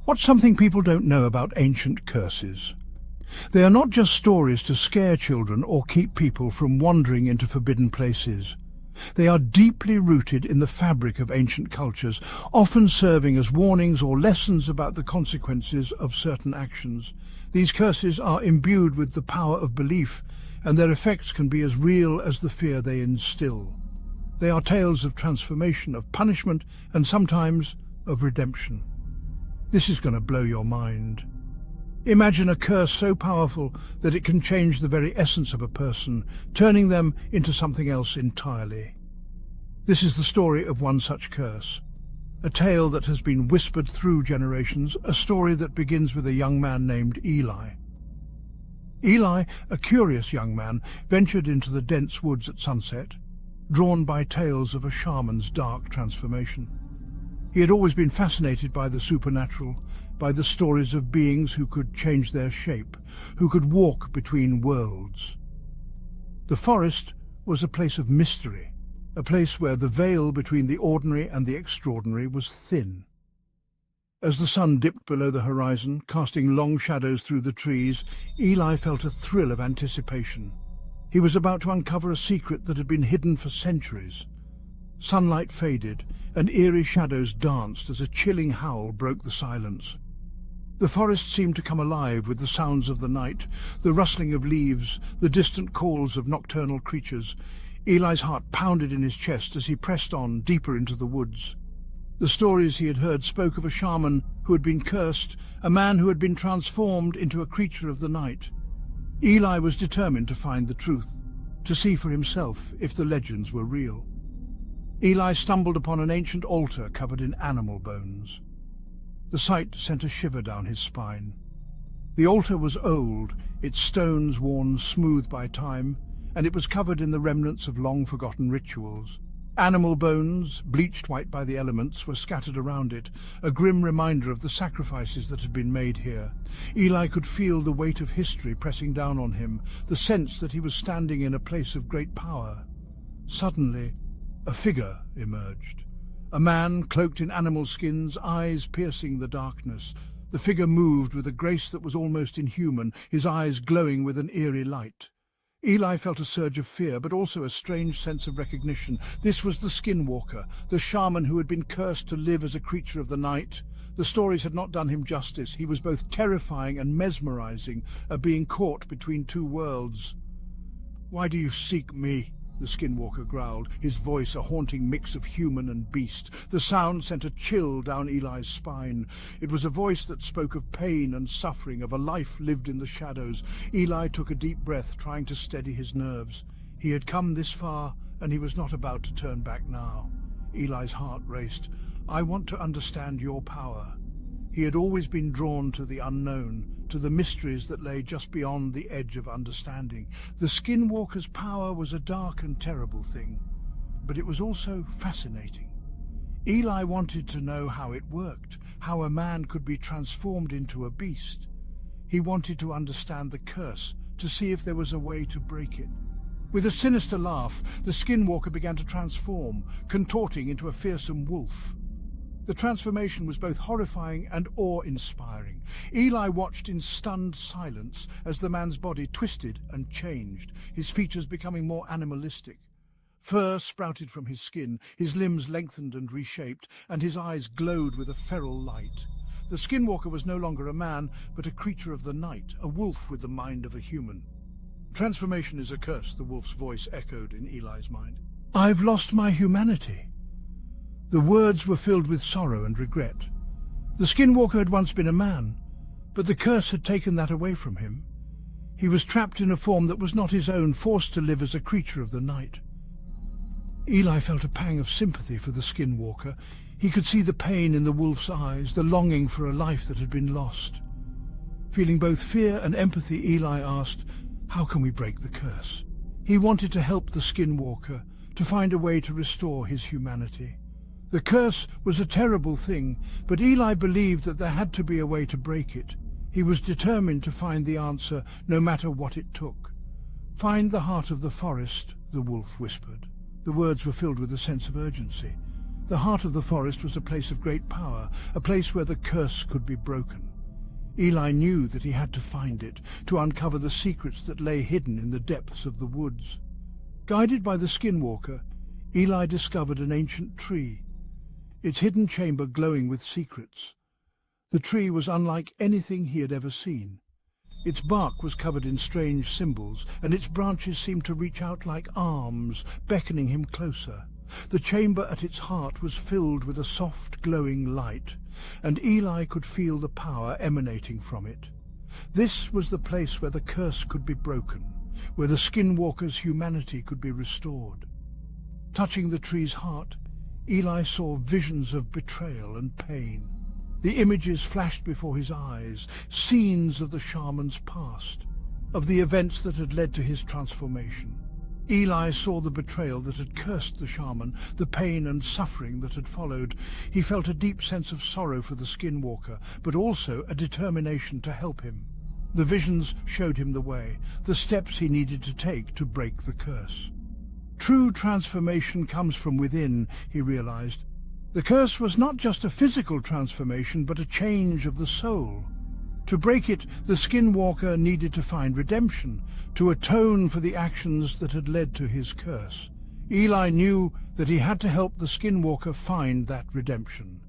What's something people don't know about ancient curses? They are not just stories to scare children or keep people from wandering into forbidden places. They are deeply rooted in the fabric of ancient cultures, often serving as warnings or lessons about the consequences of certain actions. These curses are imbued with the power of belief, and their effects can be as real as the fear they instill. They are tales of transformation, of punishment, and sometimes of redemption. This is going to blow your mind. Imagine a curse so powerful that it can change the very essence of a person, turning them into something else entirely. This is the story of one such curse, a tale that has been whispered through generations, a story that begins with a young man named Eli. Eli, a curious young man, ventured into the dense woods at sunset, drawn by tales of a shaman's dark transformation. He had always been fascinated by the supernatural, by the stories of beings who could change their shape, who could walk between worlds. The forest was a place of mystery, a place where the veil between the ordinary and the extraordinary was thin. As the sun dipped below the horizon, casting long shadows through the trees, Eli felt a thrill of anticipation. He was about to uncover a secret that had been hidden for centuries. Sunlight faded, and eerie shadows danced as a chilling howl broke the silence. The forest seemed to come alive with the sounds of the night, the rustling of leaves, the distant calls of nocturnal creatures. Eli's heart pounded in his chest as he pressed on deeper into the woods. The stories he had heard spoke of a shaman who had been cursed, a man who had been transformed into a creature of the night. Eli was determined to find the truth, to see for himself if the legends were real. Eli stumbled upon an ancient altar covered in animal bones. The sight sent a shiver down his spine. The altar was old, its stones worn smooth by time, and it was covered in the remnants of long-forgotten rituals. Animal bones, bleached white by the elements, were scattered around it, a grim reminder of the sacrifices that had been made here. Eli could feel the weight of history pressing down on him, the sense that he was standing in a place of great power. Suddenly, a figure emerged. A man cloaked in animal skins, eyes piercing the darkness. The figure moved with a grace that was almost inhuman, his eyes glowing with an eerie light. Eli felt a surge of fear, but also a strange sense of recognition. This was the Skinwalker, the shaman who had been cursed to live as a creature of the night. The stories had not done him justice. He was both terrifying and mesmerizing, a being caught between two worlds. "Why do you seek me?" the Skinwalker growled, his voice a haunting mix of human and beast. The sound sent a chill down Eli's spine. It was a voice that spoke of pain and suffering, of a life lived in the shadows. Eli took a deep breath, trying to steady his nerves. He had come this far, and he was not about to turn back now. Eli's heart raced. "I want to understand your power." He had always been drawn to the unknown, to the mysteries that lay just beyond the edge of understanding. The Skinwalker's power was a dark and terrible thing, but it was also fascinating. Eli wanted to know how it worked, how a man could be transformed into a beast. He wanted to understand the curse, to see if there was a way to break it. With a sinister laugh, the Skinwalker began to transform, contorting into a fearsome wolf. The transformation was both horrifying and awe-inspiring. Eli watched in stunned silence as the man's body twisted and changed, his features becoming more animalistic. Fur sprouted from his skin, his limbs lengthened and reshaped, and his eyes glowed with a feral light. The Skinwalker was no longer a man, but a creature of the night, a wolf with the mind of a human. "Transformation is a curse," the wolf's voice echoed in Eli's mind. "I've lost my humanity." The words were filled with sorrow and regret. The Skinwalker had once been a man, but the curse had taken that away from him. He was trapped in a form that was not his own, forced to live as a creature of the night. Eli felt a pang of sympathy for the Skinwalker. He could see the pain in the wolf's eyes, the longing for a life that had been lost. Feeling both fear and empathy, Eli asked, "How can we break the curse?" He wanted to help the Skinwalker, to find a way to restore his humanity. The curse was a terrible thing, but Eli believed that there had to be a way to break it. He was determined to find the answer, no matter what it took. "Find the heart of the forest," the wolf whispered. The words were filled with a sense of urgency. The heart of the forest was a place of great power, a place where the curse could be broken. Eli knew that he had to find it, to uncover the secrets that lay hidden in the depths of the woods. Guided by the Skinwalker, Eli discovered an ancient tree, its hidden chamber glowing with secrets. The tree was unlike anything he had ever seen. Its bark was covered in strange symbols, and its branches seemed to reach out like arms, beckoning him closer. The chamber at its heart was filled with a soft, glowing light, and Eli could feel the power emanating from it. This was the place where the curse could be broken, where the Skinwalker's humanity could be restored. Touching the tree's heart, Eli saw visions of betrayal and pain. The images flashed before his eyes, scenes of the shaman's past, of the events that had led to his transformation. Eli saw the betrayal that had cursed the shaman, the pain and suffering that had followed. He felt a deep sense of sorrow for the Skinwalker, but also a determination to help him. The visions showed him the way, the steps he needed to take to break the curse. True transformation comes from within, he realized. The curse was not just a physical transformation, but a change of the soul. To break it, the Skinwalker needed to find redemption, to atone for the actions that had led to his curse. Eli knew that he had to help the Skinwalker find that redemption,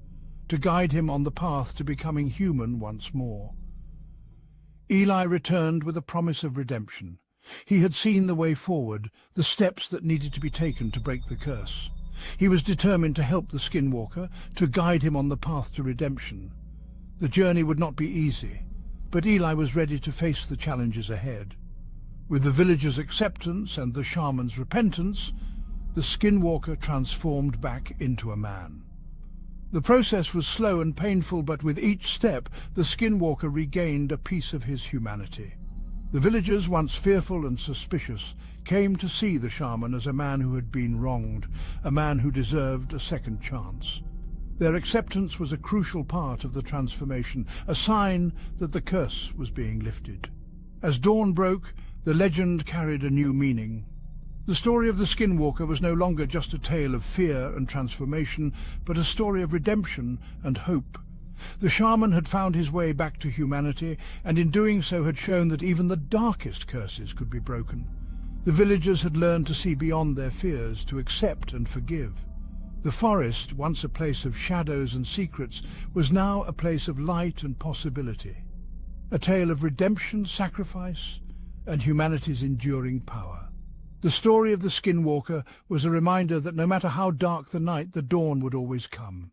to guide him on the path to becoming human once more. Eli returned with a promise of redemption. He had seen the way forward, the steps that needed to be taken to break the curse. He was determined to help the Skinwalker, to guide him on the path to redemption. The journey would not be easy, but Eli was ready to face the challenges ahead. With the villagers' acceptance and the shaman's repentance, the Skinwalker transformed back into a man. The process was slow and painful, but with each step, the Skinwalker regained a piece of his humanity. The villagers, once fearful and suspicious, came to see the shaman as a man who had been wronged, a man who deserved a second chance. Their acceptance was a crucial part of the transformation, a sign that the curse was being lifted. As dawn broke, the legend carried a new meaning. The story of the Skinwalker was no longer just a tale of fear and transformation, but a story of redemption and hope. The shaman had found his way back to humanity, and in doing so had shown that even the darkest curses could be broken. The villagers had learned to see beyond their fears, to accept and forgive. The forest, once a place of shadows and secrets, was now a place of light and possibility. A tale of redemption, sacrifice, and humanity's enduring power. The story of the Skinwalker was a reminder that no matter how dark the night, the dawn would always come.